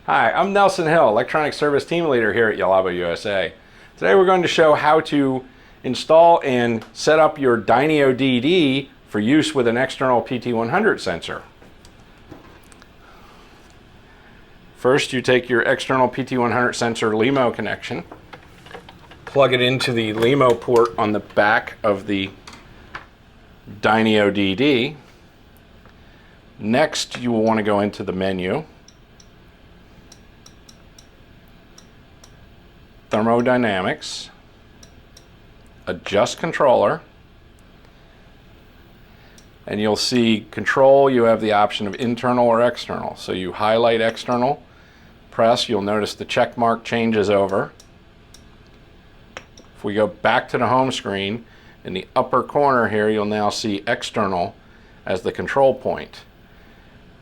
Hi, I'm Nelson Hill, Electronic Service Team Leader here at Yalabo USA. Today we're going to show how to install and set up your DYNEO DD for use with an external Pt100 sensor. First, you take your external Pt100 sensor LEMO connection, plug it into the LEMO port on the back of the DYNEO DD. Next, you will want to go into the menu, Thermodynamics, Adjust Controller, and you'll see Control. You have the option of internal or external. So you highlight external, press, you'll notice the check mark changes over. If we go back to the home screen, in the upper corner here, you'll now see external as the control point.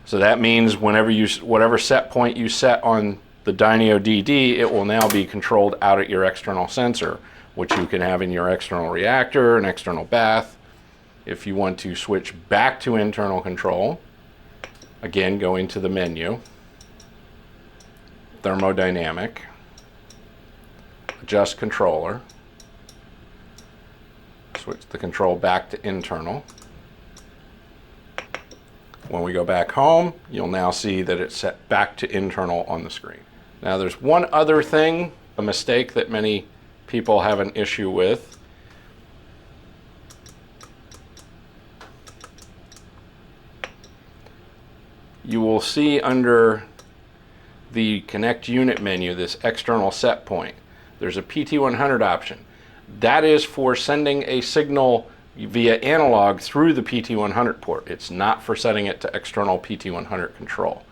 So that means whatever set point you set on the DYNEO DD, it will now be controlled out at your external sensor, which you can have in your external reactor, an external bath. If you want to switch back to internal control, again, go into the menu, Thermodynamic, Adjust Controller, switch the control back to internal. When we go back home, you'll now see that it's set back to internal on the screen. Now there's one other thing, a mistake that many people have an issue with. You will see under the Connect Unit menu, this external set point, there's a Pt100 option. That is for sending a signal via analog through the Pt100 port. It's not for setting it to external Pt100 control.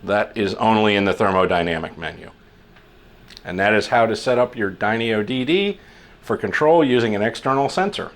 That is only in the thermodynamic menu. And that is how to set up your DYNEO DD for control using an external sensor.